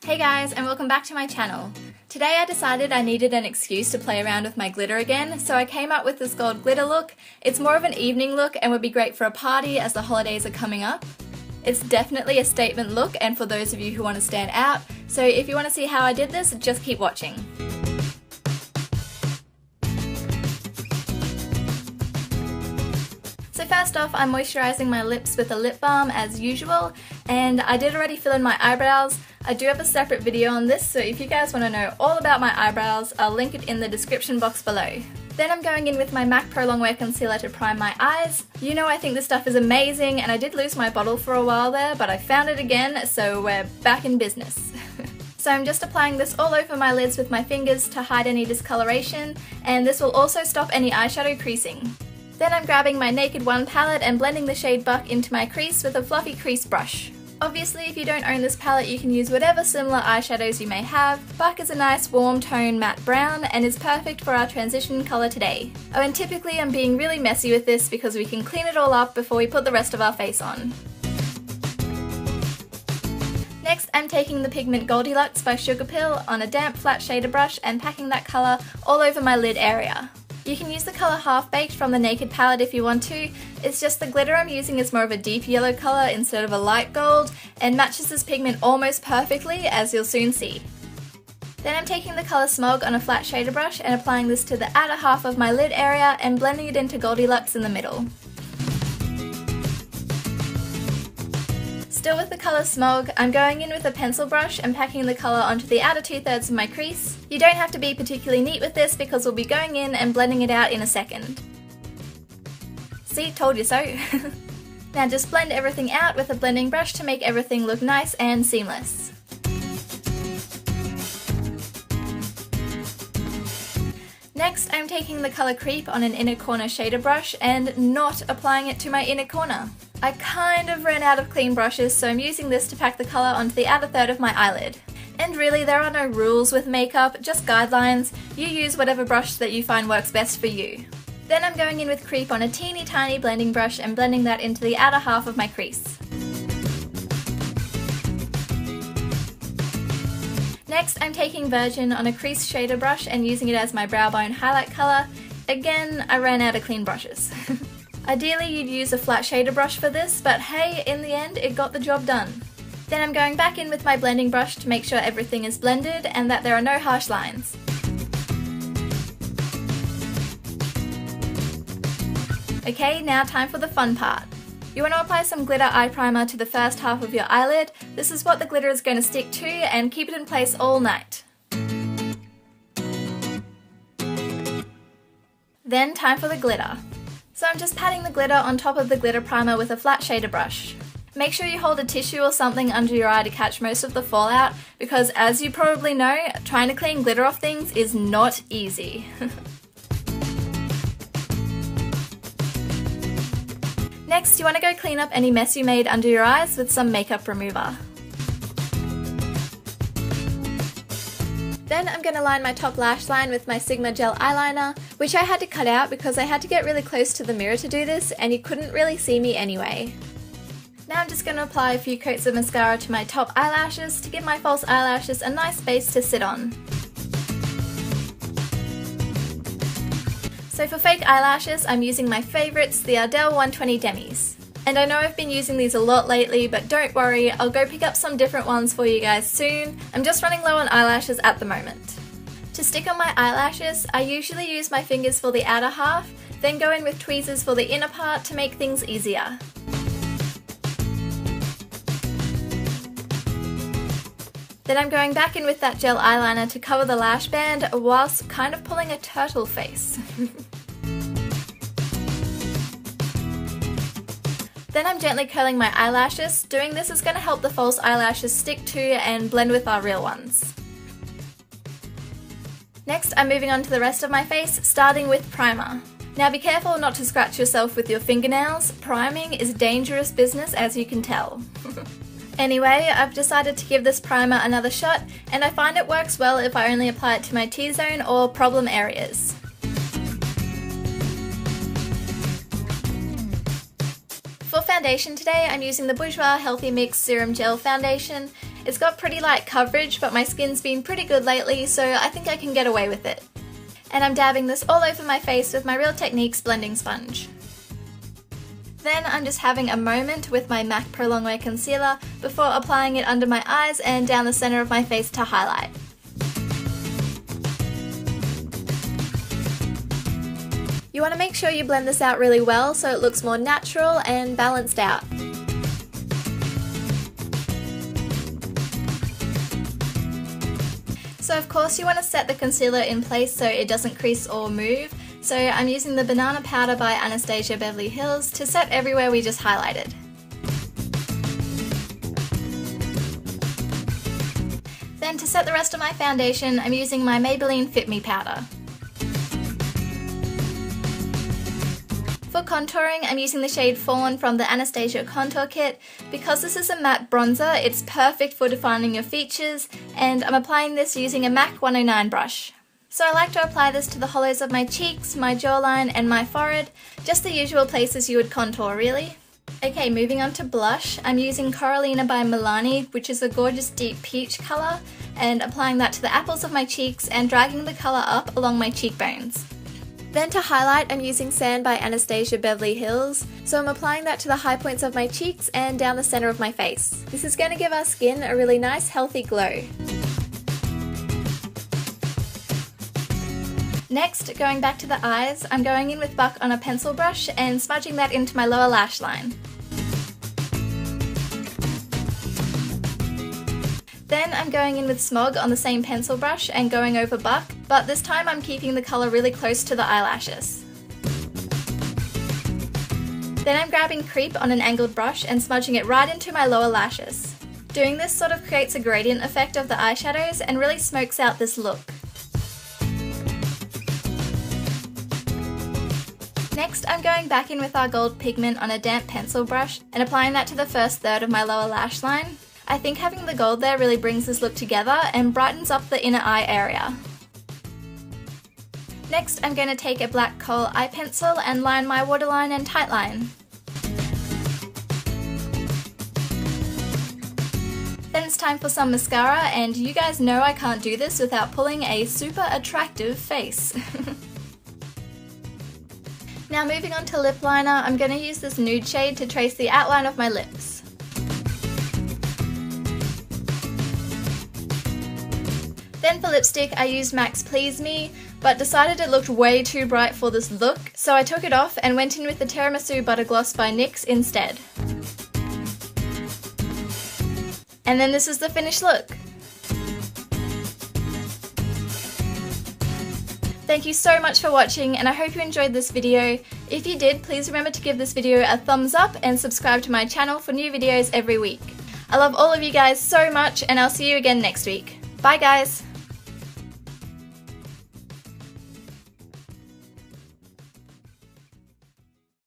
Hey guys, and welcome back to my channel. Today I decided I needed an excuse to play around with my glitter again, so I came up with this gold glitter look. It's more of an evening look and would be great for a party as the holidays are coming up. It's definitely a statement look and for those of you who want to stand out, so if you want to see how I did this, just keep watching. So first off, I'm moisturising my lips with a lip balm as usual, and I did already fill in my eyebrows. I do have a separate video on this, so if you guys want to know all about my eyebrows, I'll link it in the description box below. Then I'm going in with my MAC Pro Longwear Concealer to prime my eyes. You know I think this stuff is amazing, and I did lose my bottle for a while there, but I found it again, so we're back in business. So I'm just applying this all over my lids with my fingers to hide any discoloration, and this will also stop any eyeshadow creasing. Then I'm grabbing my Naked One palette and blending the shade Buck into my crease with a fluffy crease brush. Obviously, if you don't own this palette, you can use whatever similar eyeshadows you may have. Buck is a nice warm tone matte brown and is perfect for our transition colour today. Oh, and typically I'm being really messy with this because we can clean it all up before we put the rest of our face on. Next, I'm taking the pigment Goldilux by Sugarpill on a damp flat shader brush and packing that colour all over my lid area. You can use the colour Half Baked from the Naked palette if you want to. It's just the glitter I'm using is more of a deep yellow colour instead of a light gold and matches this pigment almost perfectly, as you'll soon see. Then I'm taking the colour Smog on a flat shader brush and applying this to the outer half of my lid area and blending it into Goldilux in the middle. Still with the colour Smog, I'm going in with a pencil brush and packing the colour onto the outer 2/3 of my crease. You don't have to be particularly neat with this because we'll be going in and blending it out in a second. See, told you so. Now just blend everything out with a blending brush to make everything look nice and seamless. Next, I'm taking the colour Creep on an inner corner shader brush and not applying it to my inner corner. I kind of ran out of clean brushes, so I'm using this to pack the colour onto the outer third of my eyelid. And really, there are no rules with makeup, just guidelines. You use whatever brush that you find works best for you. Then I'm going in with Creep on a teeny tiny blending brush and blending that into the outer half of my crease. Next, I'm taking Virgin on a crease shader brush and using it as my brow bone highlight colour. Again, I ran out of clean brushes. Ideally, you'd use a flat shader brush for this, but hey, in the end, it got the job done. Then I'm going back in with my blending brush to make sure everything is blended and that there are no harsh lines. Okay, now time for the fun part. You want to apply some glitter eye primer to the first half of your eyelid. This is what the glitter is going to stick to, and keep it in place all night. Then time for the glitter. So I'm just patting the glitter on top of the glitter primer with a flat shader brush. Make sure you hold a tissue or something under your eye to catch most of the fallout, because as you probably know, trying to clean glitter off things is not easy. Next, you want to go clean up any mess you made under your eyes with some makeup remover. Then I'm going to line my top lash line with my Sigma gel eyeliner, which I had to cut out because I had to get really close to the mirror to do this and you couldn't really see me anyway. Now I'm just going to apply a few coats of mascara to my top eyelashes to give my false eyelashes a nice base to sit on. So for fake eyelashes, I'm using my favourites, the Ardell 120 Demis. And I know I've been using these a lot lately, but don't worry, I'll go pick up some different ones for you guys soon. I'm just running low on eyelashes at the moment. To stick on my eyelashes, I usually use my fingers for the outer half, then go in with tweezers for the inner part to make things easier. Then I'm going back in with that gel eyeliner to cover the lash band whilst kind of pulling a turtle face. Then I'm gently curling my eyelashes. Doing this is going to help the false eyelashes stick to and blend with our real ones. Next, I'm moving on to the rest of my face, starting with primer. Now be careful not to scratch yourself with your fingernails. Priming is dangerous business, as you can tell. Anyway, I've decided to give this primer another shot, and I find it works well if I only apply it to my T-zone or problem areas. For foundation today, I'm using the Bourjois Healthy Mix Serum Gel Foundation. It's got pretty light coverage, but my skin's been pretty good lately, so I think I can get away with it. And I'm dabbing this all over my face with my Real Techniques blending sponge. Then I'm just having a moment with my MAC Pro Longwear Concealer before applying it under my eyes and down the center of my face to highlight. You want to make sure you blend this out really well so it looks more natural and balanced out. So of course you want to set the concealer in place so it doesn't crease or move. So I'm using the Banana Powder by Anastasia Beverly Hills to set everywhere we just highlighted. Then to set the rest of my foundation, I'm using my Maybelline Fit Me powder. For contouring, I'm using the shade Fawn from the Anastasia Contour Kit. Because this is a matte bronzer, it's perfect for defining your features, and I'm applying this using a MAC 109 brush. So I like to apply this to the hollows of my cheeks, my jawline and my forehead, just the usual places you would contour really. Okay, moving on to blush, I'm using Coralina by Milani, which is a gorgeous deep peach colour, and applying that to the apples of my cheeks and dragging the colour up along my cheekbones. Then to highlight, I'm using Sand by Anastasia Beverly Hills, so I'm applying that to the high points of my cheeks and down the centre of my face. This is going to give our skin a really nice healthy glow. Next, going back to the eyes, I'm going in with Buck on a pencil brush and smudging that into my lower lash line. Then I'm going in with Smog on the same pencil brush and going over Buck, but this time I'm keeping the colour really close to the eyelashes. Then I'm grabbing Creep on an angled brush and smudging it right into my lower lashes. Doing this sort of creates a gradient effect of the eyeshadows and really smokes out this look. Next, I'm going back in with our gold pigment on a damp pencil brush and applying that to the first third of my lower lash line. I think having the gold there really brings this look together and brightens up the inner eye area. Next, I'm going to take a black kohl eye pencil and line my waterline and tightline. Then it's time for some mascara, and you guys know I can't do this without pulling a super attractive face. Now moving on to lip liner, I'm going to use this nude shade to trace the outline of my lips. Then for lipstick, I used MAC's Please Me, but decided it looked way too bright for this look, so I took it off and went in with the Tiramisu Butter Gloss by NYX instead. And then this is the finished look. Thank you so much for watching, and I hope you enjoyed this video. If you did, please remember to give this video a thumbs up and subscribe to my channel for new videos every week. I love all of you guys so much, and I'll see you again next week. Bye guys!